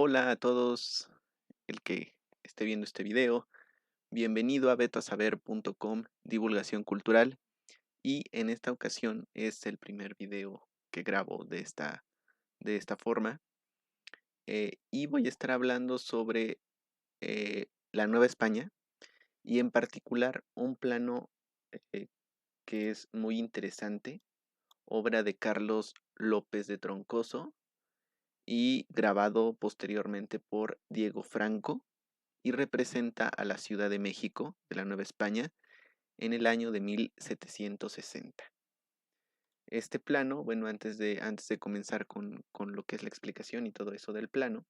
Hola a todos el que esté viendo este video. Bienvenido a betoasaber.com Divulgación Cultural. Y en esta ocasión es el primer video que grabo de esta forma. Y voy a estar hablando sobre la Nueva España y en particular un plano eh, que es muy interesante, obra de Carlos López de Troncoso y grabado posteriormente por Diego Franco, y representa a la Ciudad de México de la Nueva España en el año de 1760. Este plano, bueno, antes de comenzar con lo que es la explicación y todo eso del plano,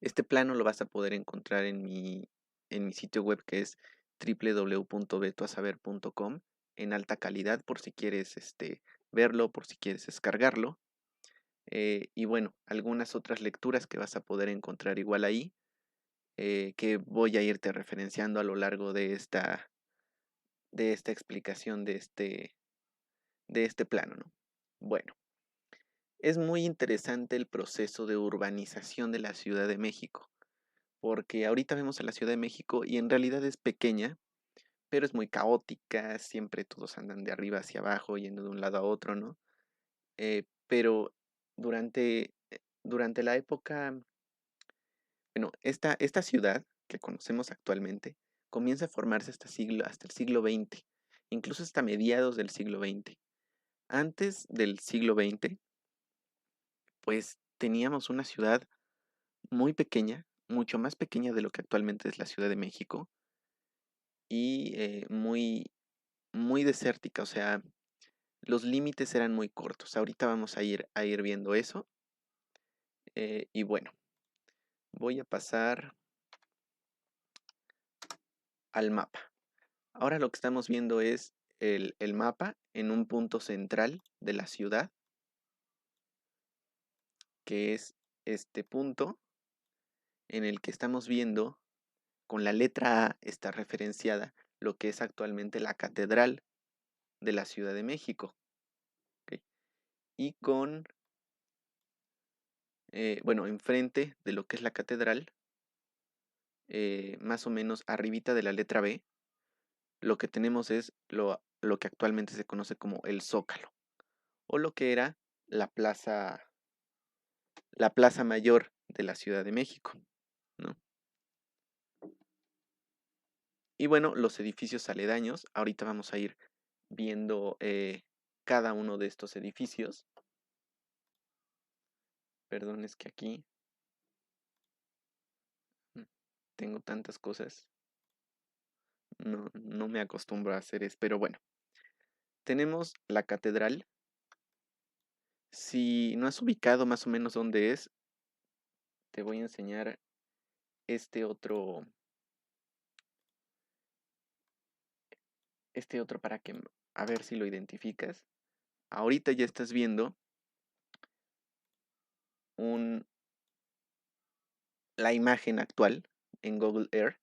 este plano lo vas a poder encontrar en mi sitio web, que es www.betoasaber.com, en alta calidad, por si quieres verlo, por si quieres descargarlo. Y bueno, algunas otras lecturas que vas a poder encontrar igual ahí, que voy a irte referenciando a lo largo de esta explicación de este plano, ¿no? Bueno, es muy interesante el proceso de urbanización de la Ciudad de México, porque ahorita vemos a la Ciudad de México y en realidad es pequeña, pero es muy caótica, siempre todos andan de arriba hacia abajo, yendo de un lado a otro, ¿no? Pero durante la época, bueno, esta ciudad que conocemos actualmente comienza a formarse hasta el siglo XX, incluso hasta mediados del siglo XX. Antes del siglo XX, pues teníamos una ciudad muy pequeña, mucho más pequeña de lo que actualmente es la Ciudad de México, y muy desértica, o sea, los límites eran muy cortos. Ahorita vamos a ir viendo eso. Y bueno, voy a pasar al mapa. Ahora lo que estamos viendo es el mapa en un punto central de la ciudad, que es este punto en el que estamos viendo, con la letra A está referenciada lo que es actualmente la Catedral de la Ciudad de México. ¿Ok? Y bueno, enfrente de lo que es la catedral, más o menos arribita de la letra B, lo que tenemos es lo que actualmente se conoce como el Zócalo, o lo que era la plaza mayor de la Ciudad de México, ¿no? Y bueno, los edificios aledaños, ahorita vamos a ir viendo cada uno de estos edificios. Perdón, es que aquí mm, tengo tantas cosas, no me acostumbro a hacer eso, pero bueno, tenemos la catedral. Si no has ubicado más o menos dónde es, te voy a enseñar este otro, para que a ver si lo identificas. Ahorita ya estás viendo un, la imagen actual en Google Earth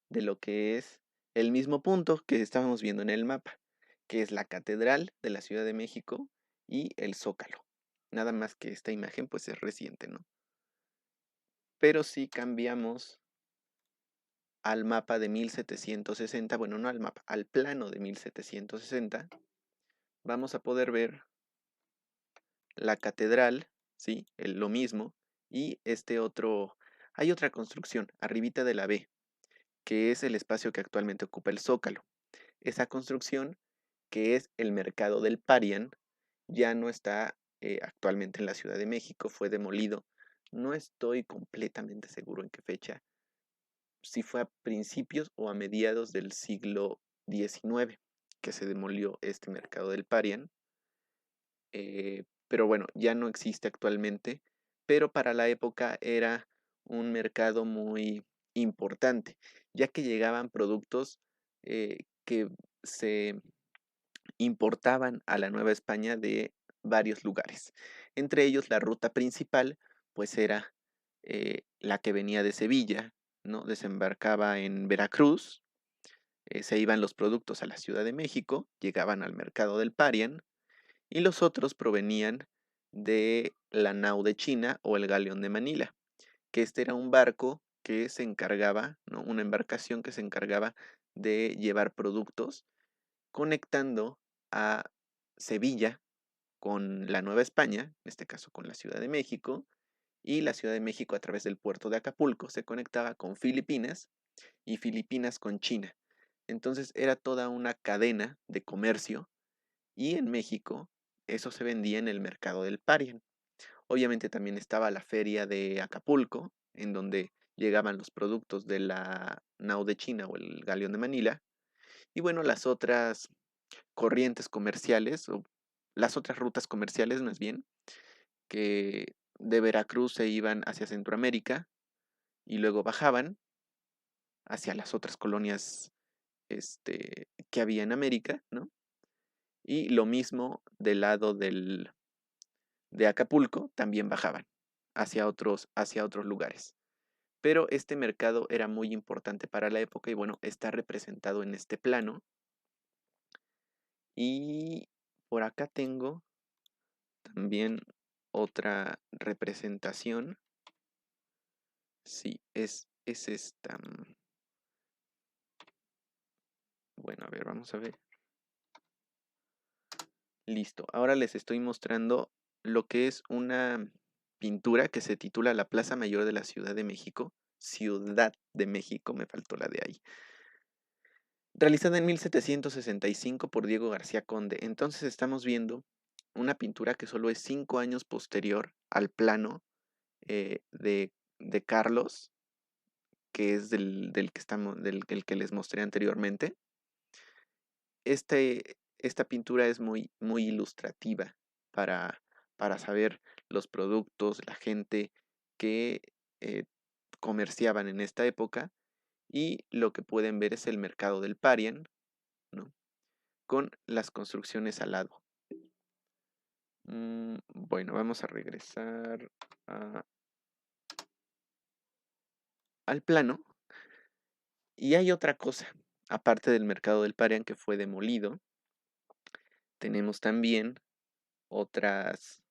de lo que es el mismo punto que estábamos viendo en el mapa, que es la Catedral de la Ciudad de México y el Zócalo. Nada más que esta imagen pues es reciente, ¿no? Pero si cambiamos al mapa de 1760, bueno, no al mapa, al plano de 1760, vamos a poder ver la catedral, ¿sí? Lo mismo, y hay otra construcción, arribita de la B, que es el espacio que actualmente ocupa el Zócalo. Esa construcción, que es el Mercado del Parián, ya no está actualmente en la Ciudad de México, fue demolido. No estoy completamente seguro en qué fecha, si fue a principios o a mediados del siglo XIX que se demolió este Mercado del Parián. Pero bueno, ya no existe actualmente, pero para la época era un mercado muy importante, ya que llegaban productos que se importaban a la Nueva España de varios lugares. Entre ellos, la ruta principal, pues era la que venía de Sevilla, ¿no? Desembarcaba en Veracruz, se iban los productos a la Ciudad de México, llegaban al mercado del Parián, y los otros provenían de la nao de China o el galeón de Manila, que este era un barco que se encargaba, ¿no? Una embarcación que se encargaba de llevar productos conectando a Sevilla con la Nueva España, en este caso con la Ciudad de México, y la Ciudad de México a través del puerto de Acapulco se conectaba con Filipinas y Filipinas con China. Entonces era toda una cadena de comercio y en México eso se vendía en el mercado del Parián. Obviamente también estaba la feria de Acapulco, en donde llegaban los productos de la nao de China o el galeón de Manila. Y bueno, las otras corrientes comerciales, o las otras rutas comerciales más bien, que de Veracruz se iban hacia Centroamérica y luego bajaban hacia las otras colonias que había en América, ¿no? Y lo mismo del lado de Acapulco, también bajaban hacia otros lugares. Pero este mercado era muy importante para la época y bueno, está representado en este plano. Y por acá tengo también otra representación. Sí, es esta. Bueno, a ver, vamos a ver. Listo. Ahora les estoy mostrando lo que es una pintura que se titula La Plaza Mayor de la Ciudad de México. Ciudad de México, me faltó la de ahí. Realizada en 1765 por Diego García Conde. Entonces estamos viendo una pintura que solo es 5 años posterior al plano de Carlos, que es del que les mostré anteriormente. Esta pintura es muy, muy ilustrativa para, para saber los productos, la gente que eh, comerciaban en esta época y lo que pueden ver es el mercado del Parián, ¿no? Con las construcciones al lado. Bueno, vamos a regresar al plano. Y hay otra cosa, aparte del mercado del Parián que fue demolido, tenemos también otras,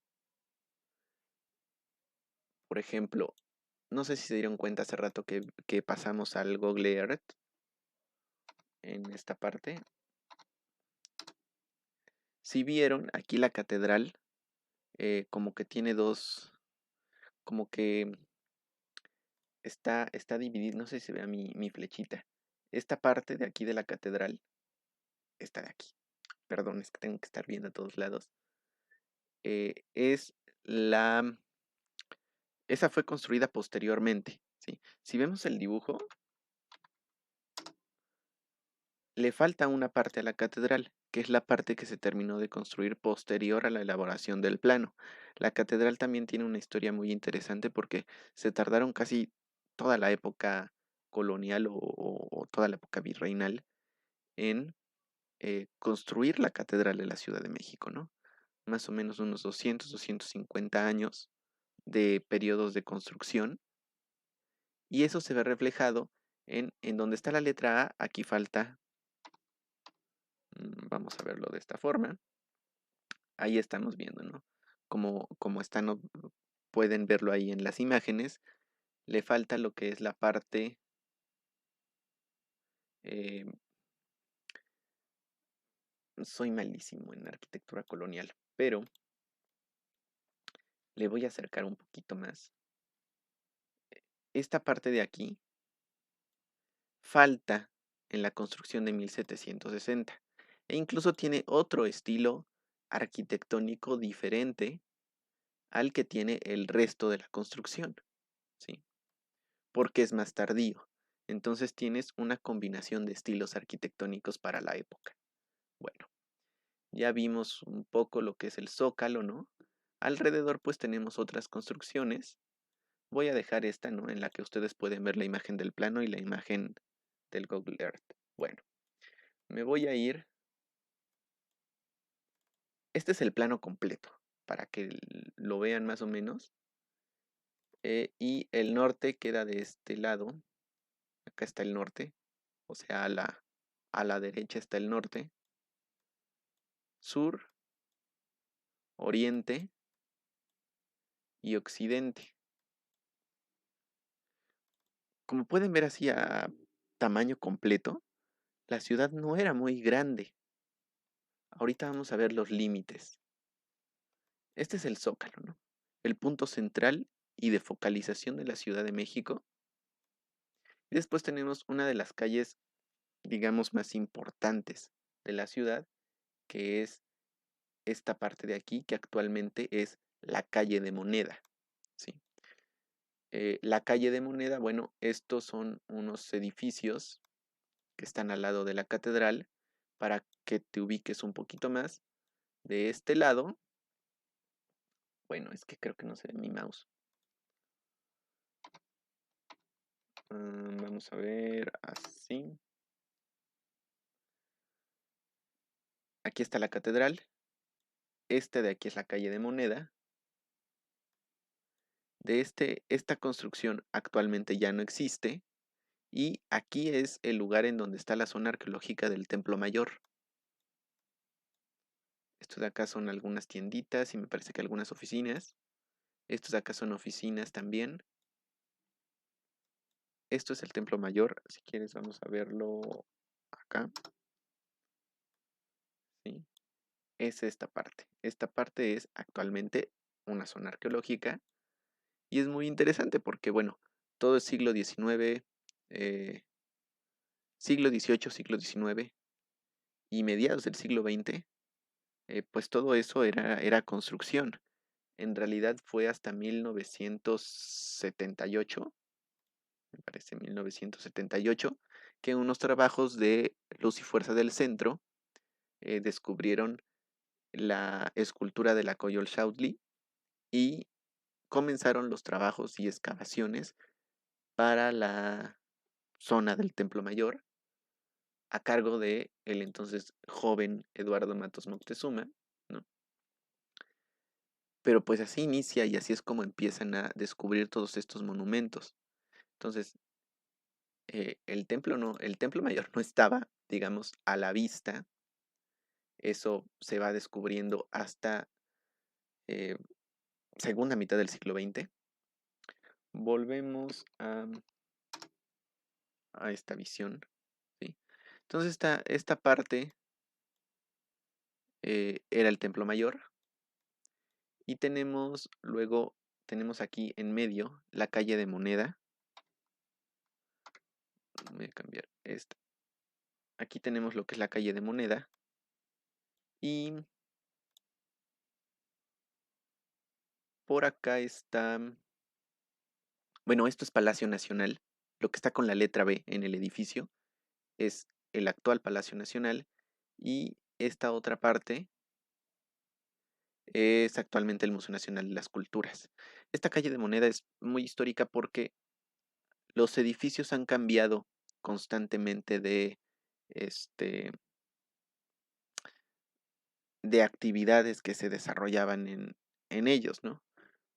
por ejemplo, no sé si se dieron cuenta hace rato que pasamos al Google Earth en esta parte. Si vieron, aquí la catedral como que tiene dos, como que está dividida, no sé si se vea mi flechita. Esta parte de aquí de la catedral, esta de aquí, perdón, es que tengo que estar viendo a todos lados, es la, esa fue construida posteriormente, ¿sí? Si vemos el dibujo, le falta una parte a la catedral, que es la parte que se terminó de construir posterior a la elaboración del plano. La catedral también tiene una historia muy interesante porque se tardaron casi toda la época colonial o toda la época virreinal en construir la catedral de la Ciudad de México, ¿no? Más o menos unos 250 años de periodos de construcción y eso se ve reflejado en donde está la letra A, aquí falta. Vamos a verlo de esta forma. Ahí estamos viendo, ¿no? Como están, pueden verlo ahí en las imágenes. Le falta lo que es la parte, eh, soy malísimo en arquitectura colonial, pero le voy a acercar un poquito más. Esta parte de aquí falta en la construcción de 1760 e incluso tiene otro estilo arquitectónico diferente al que tiene el resto de la construcción, ¿sí? Porque es más tardío. Entonces tienes una combinación de estilos arquitectónicos para la época. Bueno, ya vimos un poco lo que es el zócalo, ¿no? Alrededor pues tenemos otras construcciones. Voy a dejar esta, ¿no? En la que ustedes pueden ver la imagen del plano y la imagen del Google Earth. Bueno, me voy a ir. Este es el plano completo, para que lo vean más o menos. Y el norte queda de este lado. Acá está el norte. O sea, a la derecha está el norte. Sur, oriente y occidente. Como pueden ver así a tamaño completo, la ciudad no era muy grande. Ahorita vamos a ver los límites. Este es el Zócalo, ¿no? El punto central y de focalización de la Ciudad de México. Y después tenemos una de las calles, digamos, más importantes de la ciudad, que es esta parte de aquí, que actualmente es la calle de Moneda, ¿sí? La calle de Moneda, bueno, estos son unos edificios que están al lado de la catedral. Para que te ubiques un poquito más, de este lado, bueno, es que creo que no se ve mi mouse. Vamos a ver, así. Aquí está la catedral. Esta de aquí es la calle de Moneda. Esta construcción actualmente ya no existe. Y aquí es el lugar en donde está la zona arqueológica del Templo Mayor. Estos de acá son algunas tienditas y me parece que algunas oficinas. Estos de acá son oficinas también. Esto es el Templo Mayor. Si quieres vamos a verlo acá. ¿Sí? Es esta parte. Esta parte es actualmente una zona arqueológica y es muy interesante porque, bueno, todo el siglo XIX, siglo XVIII, siglo XIX y mediados del siglo XX, pues todo eso era construcción. En realidad fue hasta 1978, me parece 1978, que unos trabajos de Luz y Fuerza del Centro descubrieron la escultura de la Coyolxauhqui y comenzaron los trabajos y excavaciones para la zona del Templo Mayor a cargo de el entonces joven Eduardo Matos Moctezuma, ¿no? Pero pues así inicia y así es como empiezan a descubrir todos estos monumentos. Entonces, el Templo Mayor no estaba, digamos, a la vista. Eso se va descubriendo hasta eh, segunda mitad del siglo XX. Volvemos a esta visión, ¿sí? Entonces esta parte era el Templo Mayor y tenemos aquí en medio la calle de Moneda. Voy a cambiar esta. Aquí tenemos lo que es la calle de Moneda y por acá está, bueno, esto es Palacio Nacional. Lo que está con la letra B en el edificio es el actual Palacio Nacional y esta otra parte es actualmente el Museo Nacional de las Culturas. Esta calle de Moneda es muy histórica porque los edificios han cambiado constantemente este, de actividades que se desarrollaban en ellos, ¿no?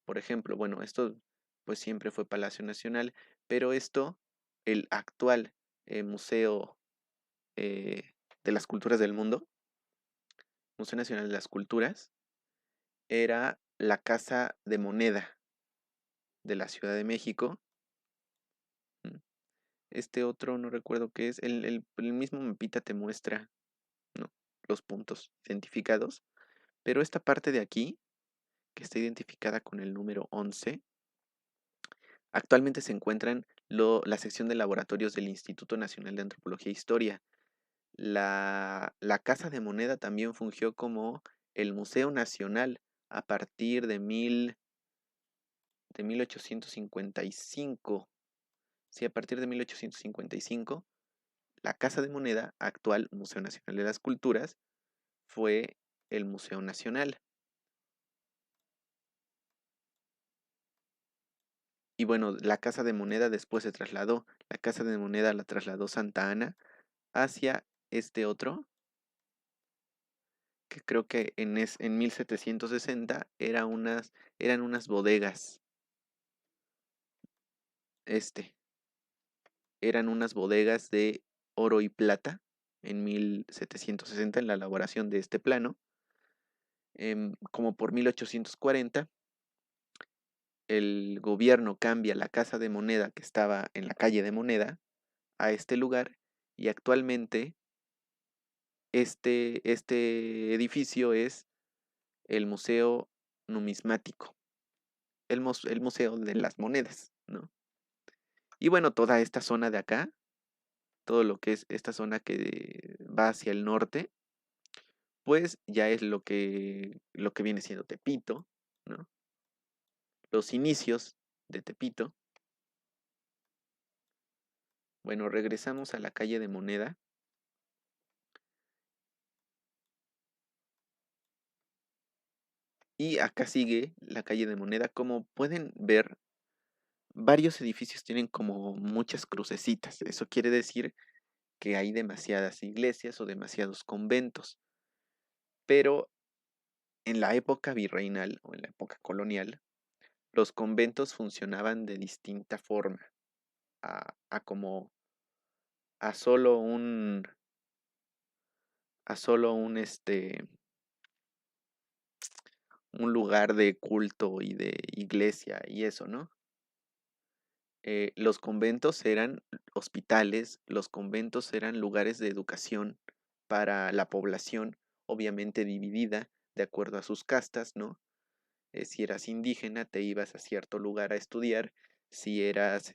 Por ejemplo, bueno, esto pues siempre fue Palacio Nacional, pero esto, el actual Museo de las Culturas del Mundo, Museo Nacional de las Culturas, era la Casa de Moneda de la Ciudad de México. Mm, Este otro no recuerdo qué es, el mismo mapita te muestra, ¿no?, los puntos identificados, pero esta parte de aquí, que está identificada con el número 11, actualmente se encuentra en la sección de laboratorios del Instituto Nacional de Antropología e Historia. La Casa de Moneda también fungió como el Museo Nacional a partir de 1855. Sí, a partir de 1855, la Casa de Moneda, actual Museo Nacional de las Culturas, fue el Museo Nacional. Y bueno, la Casa de Moneda después se trasladó. La Casa de Moneda la trasladó Santa Ana hacia este otro, que creo que en 1760 eran unas bodegas. Eran unas bodegas de oro y plata en 1760 en la elaboración de este plano. Como por 1840 el gobierno cambia la Casa de Moneda que estaba en la calle de Moneda a este lugar y actualmente este edificio es el Museo Numismático, el Museo de las Monedas, ¿no? Y bueno, toda esta zona de acá, todo lo que es esta zona que va hacia el norte, pues ya es lo que viene siendo Tepito, ¿no? Los inicios de Tepito. Bueno, regresamos a la calle de Moneda y acá sigue la calle de Moneda. Como pueden ver, varios edificios tienen como muchas crucecitas. Eso quiere decir que hay demasiadas iglesias o demasiados conventos. Pero en la época virreinal o en la época colonial, los conventos funcionaban de distinta forma a como a solo un lugar de culto y de iglesia y eso, ¿no? Los conventos eran hospitales, los conventos eran lugares de educación para la población, obviamente dividida de acuerdo a sus castas, ¿no? Si eras indígena, te ibas a cierto lugar a estudiar. Si eras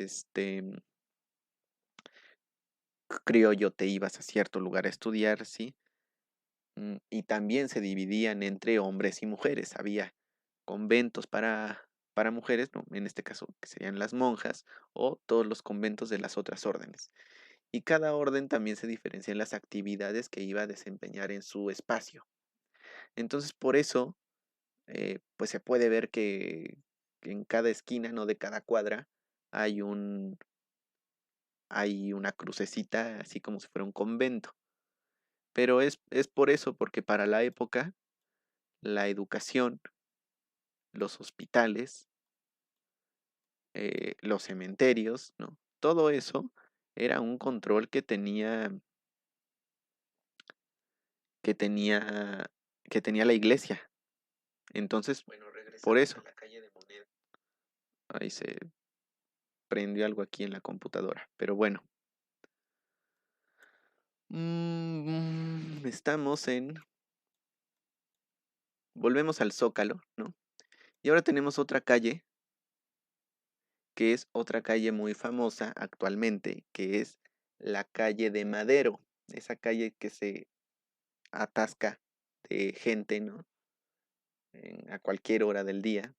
criollo, te ibas a cierto lugar a estudiar, ¿sí? Y también se dividían entre hombres y mujeres. Había conventos para mujeres, ¿no? En este caso, que serían las monjas, o todos los conventos de las otras órdenes. Y cada orden también se diferencia en las actividades que iba a desempeñar en su espacio. Entonces, por eso, pues se puede ver que en cada esquina, no de cada cuadra, hay hay una crucecita, así como si fuera un convento. Pero es por eso, porque para la época, la educación, los hospitales, los cementerios, ¿no? Todo eso era un control que tenía, que tenía la iglesia. Entonces, bueno, por eso, a la calle de Moneda. Ahí se prendió algo aquí en la computadora. Pero bueno. Estamos en... Volvemos al Zócalo, ¿no? Y ahora tenemos otra calle, que es otra calle muy famosa actualmente, que es la calle de Madero. Esa calle que se atasca de gente, ¿no? A cualquier hora del día.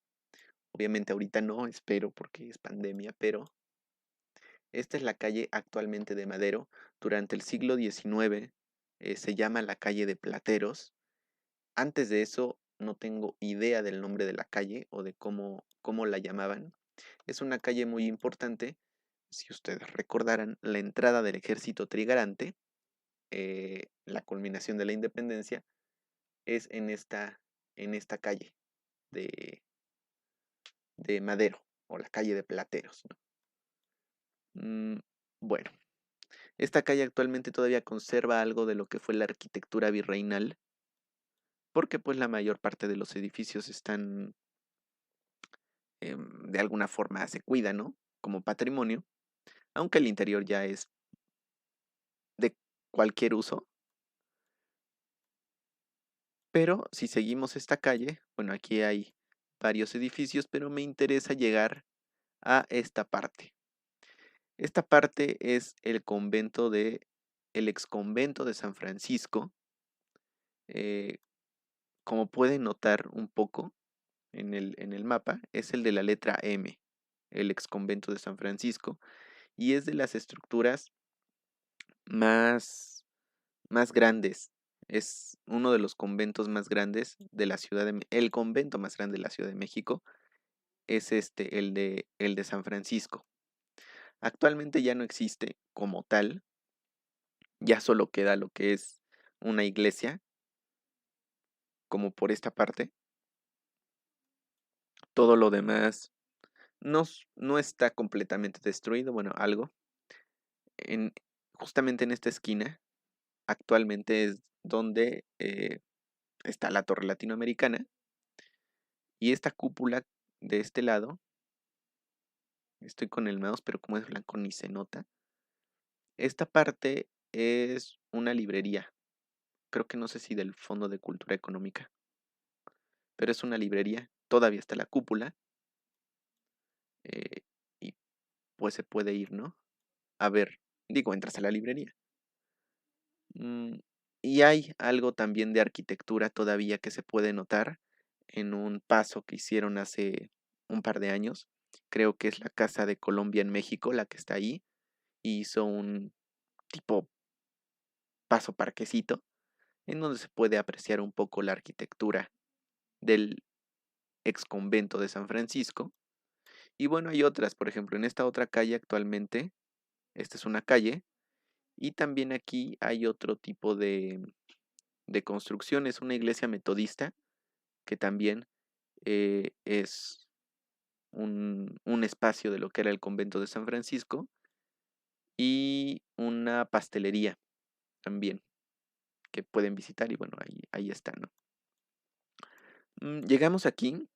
Obviamente ahorita no, espero porque es pandemia, pero esta es la calle actualmente de Madero. Durante el siglo XIX se llama la calle de Plateros. Antes de eso no tengo idea del nombre de la calle o de cómo la llamaban. Es una calle muy importante. Si ustedes recordaran, la entrada del ejército trigarante, la culminación de la independencia, es en esta calle de, de Madero o la calle de Plateros, ¿no? Bueno, esta calle actualmente todavía conserva algo de lo que fue la arquitectura virreinal, porque pues la mayor parte de los edificios están, de alguna forma se cuidan, ¿no? Como patrimonio, aunque el interior ya es de cualquier uso. Pero si seguimos esta calle, bueno, aquí hay varios edificios, pero me interesa llegar a esta parte. Esta parte es el ex convento de San Francisco. eh, Como pueden notar un poco en el mapa, es el de la letra M, el ex convento de San Francisco, y es de las estructuras más, más grandes. Es uno de los conventos más grandes de la el convento más grande de la Ciudad de México es el de San Francisco. Actualmente ya no existe como tal, ya solo queda lo que es una iglesia, como por esta parte. Todo lo demás no está completamente destruido, bueno, algo. En, Justamente en esta esquina, actualmente es donde está la Torre Latinoamericana y esta cúpula de este lado Estoy con el mouse, pero como es blanco ni se nota. Esta parte es una librería. Creo que no sé si del Fondo de Cultura Económica, pero es una librería. Todavía está la cúpula. eh, y pues se puede ir, ¿no? A ver, digo, entras a la librería. Mm, y hay algo también de arquitectura todavía que se puede notar en un paso que hicieron hace un par de años. Creo que es la Casa de Colombia en México, la que está ahí. Y hizo un tipo paso parquecito en donde se puede apreciar un poco la arquitectura del ex convento de San Francisco. Y bueno, hay otras, por ejemplo, en esta otra calle actualmente, esta es una calle, y también aquí hay otro tipo de construcción, es una iglesia metodista que también es un espacio de lo que era el convento de San Francisco y una pastelería también que pueden visitar y bueno, ahí está, ¿no? Llegamos aquí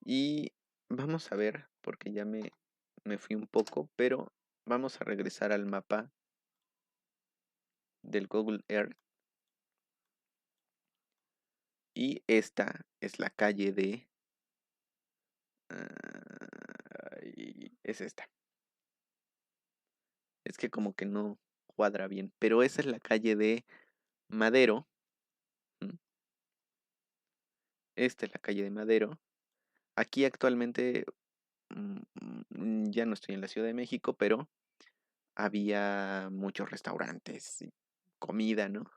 y vamos a ver, porque ya me fui un poco, pero vamos a regresar al mapa del Google Earth y esta es la calle de... es esta. Es que como que no cuadra bien, pero esa es la calle de Madero. ¿m? Esta es la calle de Madero. Aquí actualmente ya no estoy en la Ciudad de México, pero había muchos restaurantes y comida, ¿no?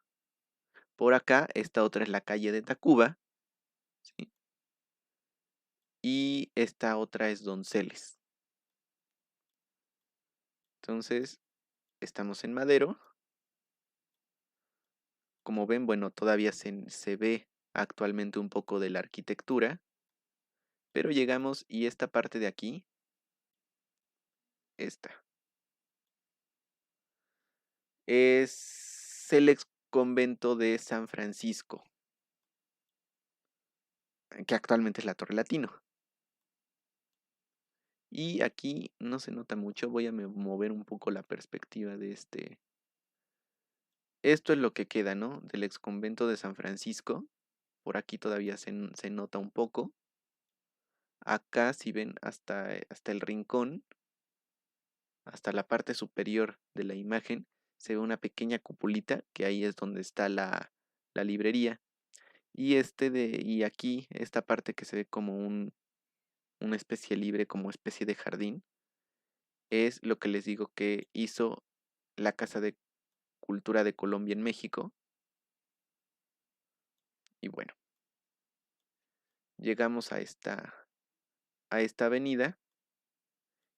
Por acá, esta otra es la calle de Tacuba, ¿sí? Y esta otra es Donceles. Entonces, estamos en Madero. Como ven, bueno, todavía se ve actualmente un poco de la arquitectura, pero llegamos y esta parte de aquí, esta, es el ex convento de San Francisco, que actualmente es la Torre Latino. Y aquí no se nota mucho, voy a mover un poco la perspectiva de este. Esto es lo que queda, ¿no? Del ex convento de San Francisco. Por aquí todavía se nota un poco. Acá, si ven hasta el rincón, hasta la parte superior de la imagen, se ve una pequeña cupulita, que ahí es donde está la librería. Y aquí, esta parte que se ve como una especie libre, como especie de jardín, es lo que les digo que hizo la Casa de Cultura de Colombia en México. Y bueno, llegamos a esta avenida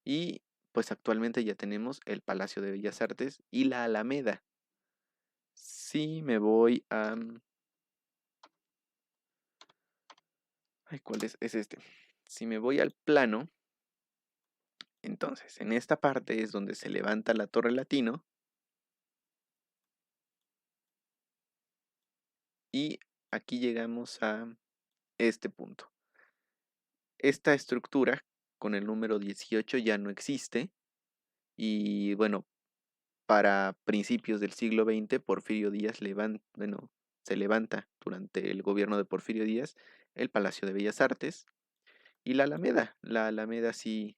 y pues actualmente ya tenemos el Palacio de Bellas Artes y la Alameda. Si me voy a... Ay, ¿cuál es? Es este. Si me voy al plano, entonces en esta parte es donde se levanta la Torre Latino y aquí llegamos a este punto. Esta estructura con el número 18 ya no existe y bueno, para principios del siglo XX, Porfirio Díaz se levanta durante el gobierno de Porfirio Díaz el Palacio de Bellas Artes y la Alameda. La Alameda sí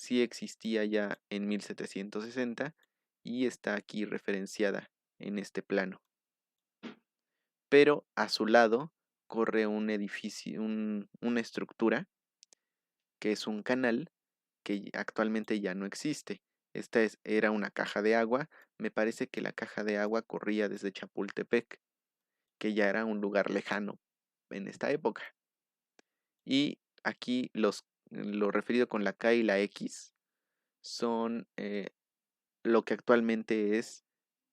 existía ya en 1760 y está aquí referenciada en este plano. Pero a su lado corre un edificio, una estructura que es un canal que actualmente ya no existe. Era una caja de agua. Me parece que la caja de agua corría desde Chapultepec, que ya era un lugar lejano en esta época. Y aquí lo referido con la K y la X son lo que actualmente es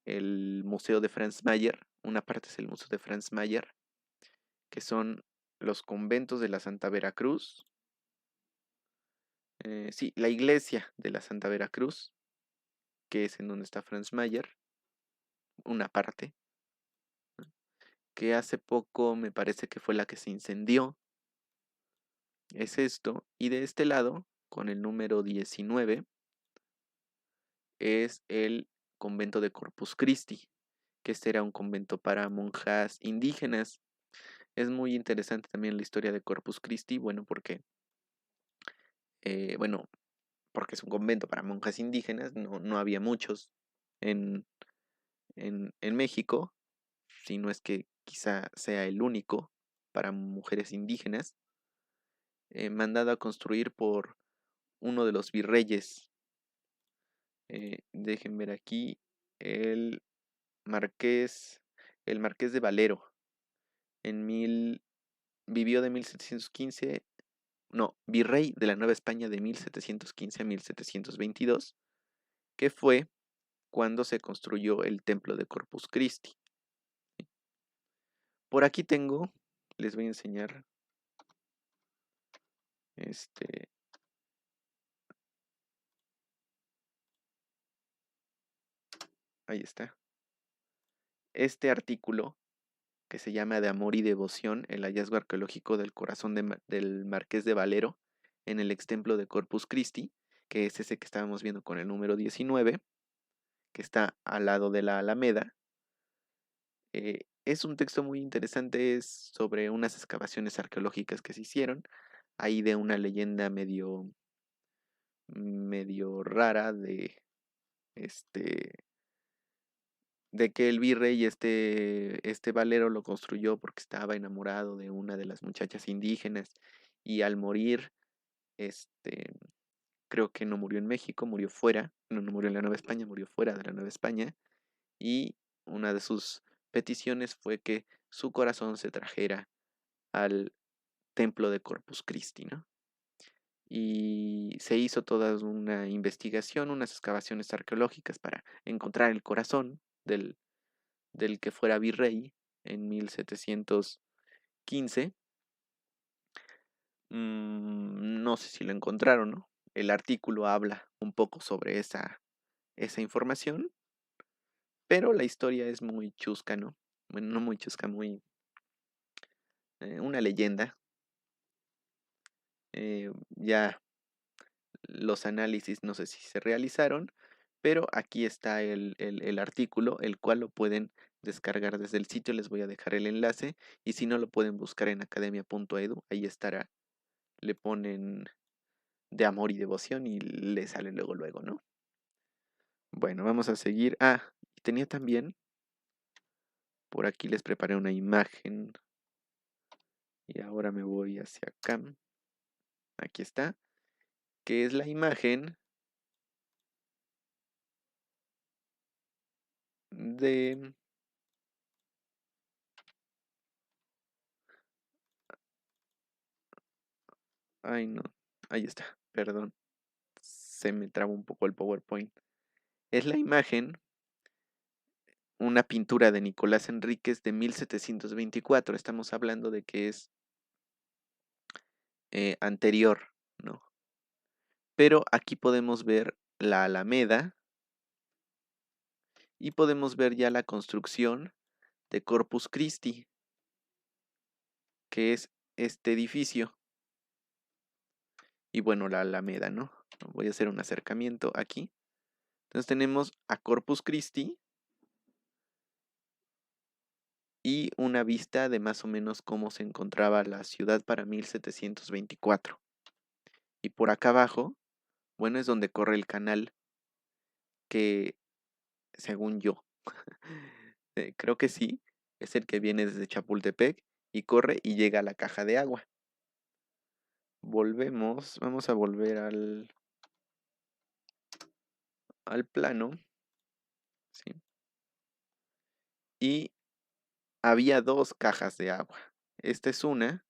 el Museo de Franz Mayer. Una parte es el Museo de Franz Mayer, que son los conventos de la Santa Veracruz. Sí, la iglesia de la Santa Veracruz, que es en donde está Franz Mayer, una parte, que hace poco me parece que fue la que se incendió. Es esto. Y de este lado con el número 19 es el convento de Corpus Christi, que este era un convento para monjas indígenas. Es muy interesante también la historia de Corpus Christi, bueno, bueno, porque es un convento para monjas indígenas, no había muchos en, en México, si no es que quizá sea el único para mujeres indígenas, mandado a construir por uno de los virreyes. Dejen ver aquí, el marqués, el marqués de Valero, en vivió de 1715, no, virrey de la Nueva España de 1715 a 1722, que fue cuando se construyó el templo de Corpus Christi. Por aquí tengo, les voy a enseñar, este, ahí está, este artículo que se llama De amor y devoción, el hallazgo arqueológico del corazón del Marqués de Valero en el ex templo de Corpus Christi, que es ese que estábamos viendo con el número 19, que está al lado de la Alameda. Es un texto muy interesante, es sobre unas excavaciones arqueológicas que se hicieron, ahí de una leyenda medio rara este, de que el virrey, este Valero, lo construyó porque estaba enamorado de una de las muchachas indígenas y al morir, este, creo que no murió en México, murió fuera, no murió en la Nueva España, murió fuera de la Nueva España, y una de sus peticiones fue que su corazón se trajera al templo de Corpus Christi, ¿no? Y se hizo toda una investigación, unas excavaciones arqueológicas para encontrar el corazón del que fuera virrey en 1715. No sé si lo encontraron, ¿no? El artículo habla un poco sobre esa información, pero la historia es muy chusca, ¿no? Bueno, no muy chusca, muy una leyenda. Ya los análisis no sé si se realizaron, pero aquí está el artículo, el cual lo pueden descargar desde el sitio, les voy a dejar el enlace, y si no lo pueden buscar en academia.edu, ahí estará, le ponen de amor y devoción y le sale luego, ¿no? Bueno, vamos a seguir. Tenía también, por aquí les preparé una imagen, y ahora me voy hacia acá, aquí está, que es la imagen de... Ay, no, ahí está, perdón, se me traba un poco el PowerPoint. Es la imagen, una pintura de Nicolás Enríquez de 1724. Estamos hablando de que es anterior, ¿no? Pero aquí podemos ver la Alameda y podemos ver ya la construcción de Corpus Christi, que es este edificio. Y bueno, la Alameda, ¿no? Voy a hacer un acercamiento aquí. Entonces tenemos a Corpus Christi y una vista de más o menos cómo se encontraba la ciudad para 1724. Y por acá abajo, bueno, es donde corre el canal que, según yo, creo que sí, es el que viene desde Chapultepec y corre y llega a la caja de agua. Vamos a volver al plano, ¿sí? Y había dos cajas de agua. Esta es una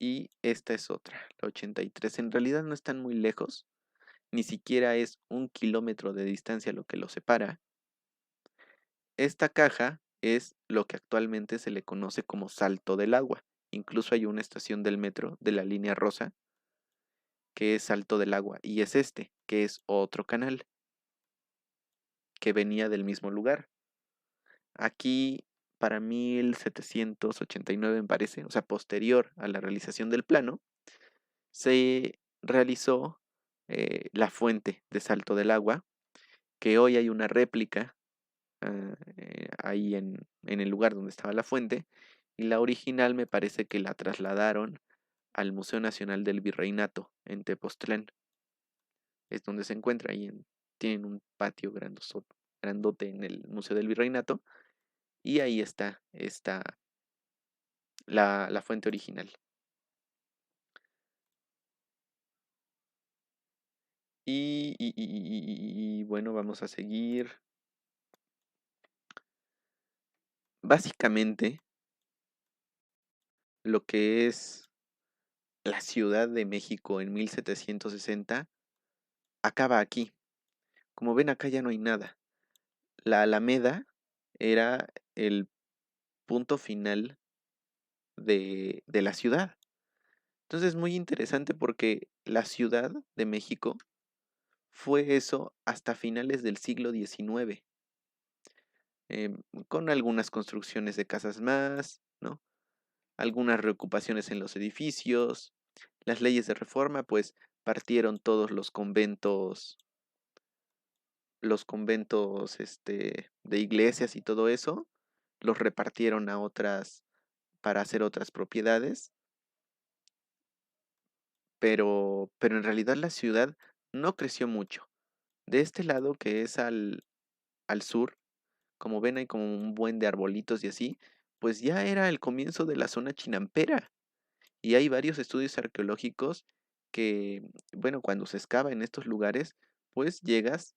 y esta es otra, la 83. En realidad no están muy lejos, ni siquiera es 1 kilómetro de distancia lo que los separa. Esta caja es lo que actualmente se le conoce como Salto del Agua. Incluso hay una estación del metro de la línea rosa que es Salto del Agua y es este, que es otro canal que venía del mismo lugar. Aquí para 1789 me parece, o sea, posterior a la realización del plano, se realizó la fuente de Salto del Agua, que hoy hay una réplica ahí en el lugar donde estaba la fuente, y la original me parece que la trasladaron al Museo Nacional del Virreinato en Tepoztlán. Es donde se encuentra ahí tienen un patio grandote en el Museo del Virreinato, y ahí está la fuente original. Y bueno, vamos a seguir. Básicamente, lo que es la Ciudad de México en 1760 acaba aquí. Como ven, acá ya no hay nada. La Alameda era el punto final de la ciudad. Entonces es muy interesante porque la Ciudad de México fue eso hasta finales del siglo XIX, con algunas construcciones de casas más, ¿no? Algunas reocupaciones en los edificios. Las leyes de reforma, pues partieron todos los conventos de iglesias y todo eso, los repartieron a otras para hacer otras propiedades, pero en realidad la ciudad no creció mucho. De este lado que es al sur, como ven hay como un buen de arbolitos y así, pues ya era el comienzo de la zona chinampera. Y hay varios estudios arqueológicos que, bueno, cuando se excava en estos lugares, pues llegas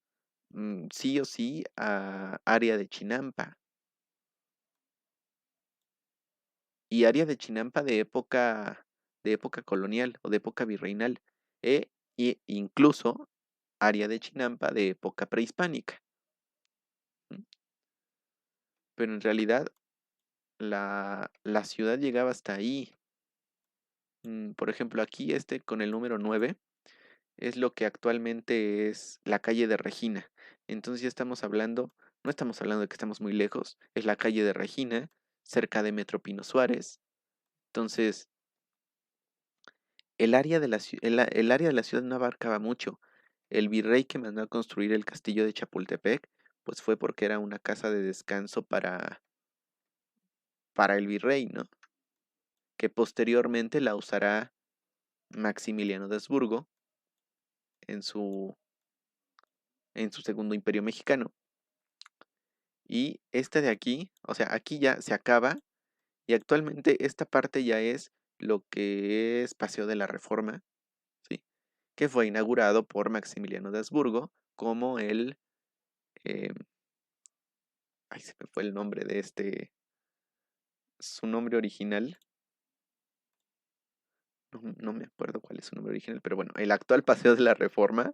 sí o sí a área de Chinampa. Y área de Chinampa de época colonial o de época virreinal. Y incluso área de Chinampa de época prehispánica. ¿M? Pero en realidad la ciudad llegaba hasta ahí. Por ejemplo, aquí con el número 9 es lo que actualmente es la calle de Regina. Entonces ya no estamos hablando de que estamos muy lejos, es la calle de Regina, cerca de Metro Pino Suárez. Entonces, el área de la ciudad no abarcaba mucho. El virrey que mandó a construir el castillo de Chapultepec, pues fue porque era una casa de descanso para el virrey, ¿no? Que posteriormente la usará Maximiliano de Habsburgo en su segundo imperio mexicano. Y de aquí, o sea, aquí ya se acaba y actualmente esta parte ya es lo que es Paseo de la Reforma, ¿sí? Que fue inaugurado por Maximiliano de Habsburgo como eh, ay, se me fue el nombre su nombre original, no me acuerdo cuál es su nombre original, pero bueno, el actual Paseo de la Reforma,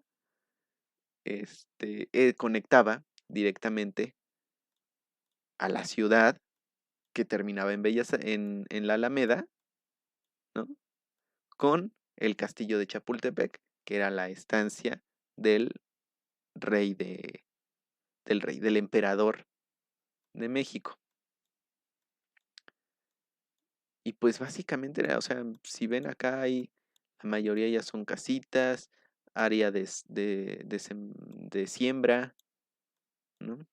conectaba directamente a la ciudad que terminaba en la Alameda, ¿no? Con el castillo de Chapultepec, que era la estancia del rey del emperador de México. Y pues básicamente o sea, si ven acá la mayoría ya son casitas, área de siembra, ¿no?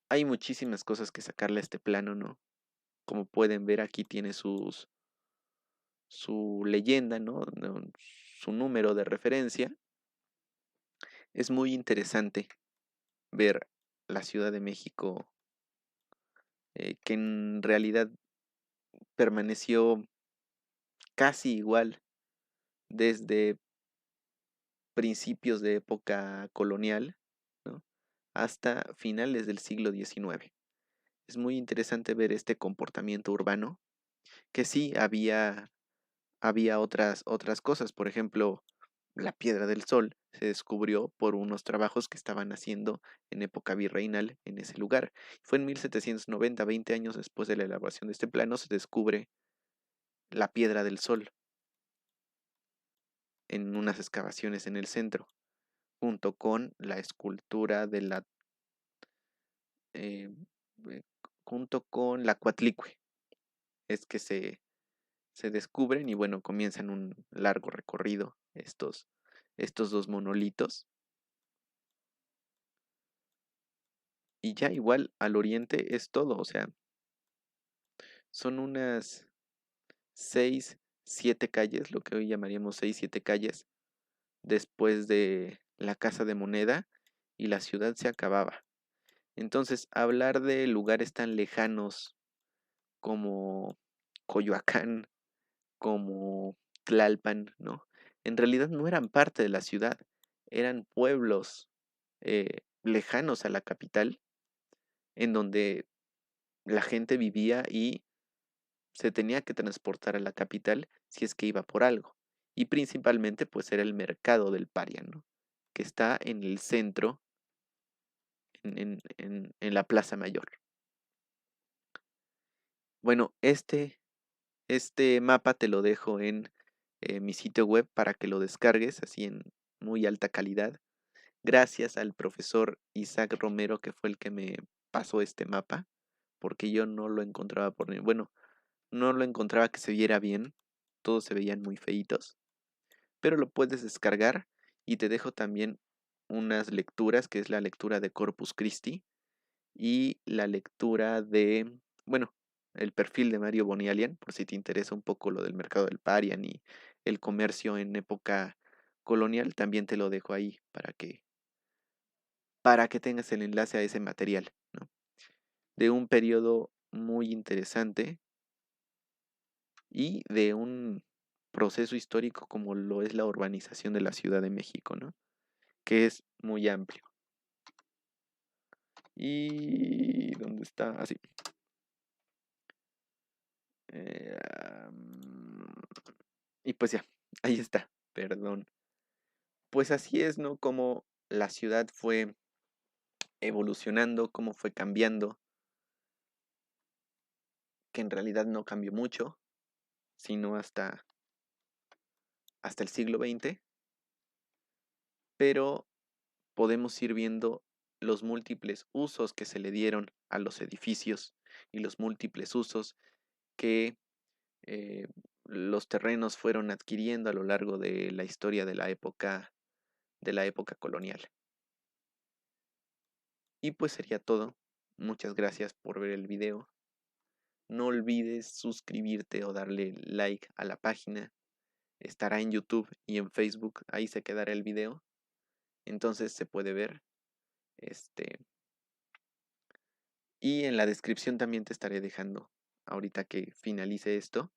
Hay muchísimas cosas que sacarle a este plano, ¿no? Como pueden ver, aquí tiene su leyenda, ¿no? Su número de referencia. Es muy interesante ver la Ciudad de México, que en realidad permaneció casi igual desde principios de época colonial, ¿no? Hasta finales del siglo XIX. Es muy interesante ver este comportamiento urbano, que sí había otras cosas, por ejemplo, la Piedra del Sol se descubrió por unos trabajos que estaban haciendo en época virreinal en ese lugar. Fue en 1790, 20 años después de la elaboración de este plano, se descubre la Piedra del Sol en unas excavaciones en el centro, junto con la escultura eh, junto con la Coatlicue, es que se se descubren y bueno, comienzan un largo recorrido estos dos monolitos. Y ya igual al oriente es todo, o sea, son unas 6, 7 calles, lo que hoy llamaríamos 6, 7 calles, después de la Casa de Moneda y la ciudad se acababa. Entonces, hablar de lugares tan lejanos como Coyoacán, como Tlalpan, ¿no? En realidad no eran parte de la ciudad, eran pueblos lejanos a la capital, en donde la gente vivía y se tenía que transportar a la capital si es que iba por algo. Y principalmente pues era el mercado del Paria, ¿no? Que está en el centro, en la Plaza Mayor. Bueno, este mapa te lo dejo en mi sitio web para que lo descargues así en muy alta calidad. Gracias al profesor Isaac Romero que fue el que me pasó este mapa, porque yo no lo encontraba bueno, no lo encontraba que se viera bien, todos se veían muy feitos, pero lo puedes descargar y te dejo también unas lecturas, que es la lectura de Corpus Christi y la lectura de, bueno, el perfil de Mario Bonialian, por si te interesa un poco lo del mercado del Parian y el comercio en época colonial, también te lo dejo ahí para que tengas el enlace a ese material, ¿no? De un periodo muy interesante y de un proceso histórico como lo es la urbanización de la Ciudad de México, ¿no? Que es muy amplio. ¿Y dónde está? Así. Y pues ya, ahí está, perdón. Pues así es, ¿no? Como la ciudad fue evolucionando, cómo fue cambiando, que en realidad no cambió mucho, sino hasta el siglo XX, pero podemos ir viendo los múltiples usos que se le dieron a los edificios y los múltiples usos que eh, los terrenos fueron adquiriendo a lo largo de la historia de la época colonial. Y pues sería todo. Muchas gracias por ver el video. No olvides suscribirte o darle like a la página. Estará en YouTube y en Facebook. Ahí se quedará el video. Entonces se puede ver. Este. Y en la descripción también te estaré dejando, ahorita que finalice esto,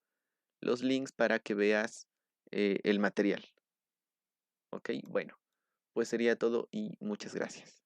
los links para que veas el material. Ok, bueno, pues sería todo y muchas gracias.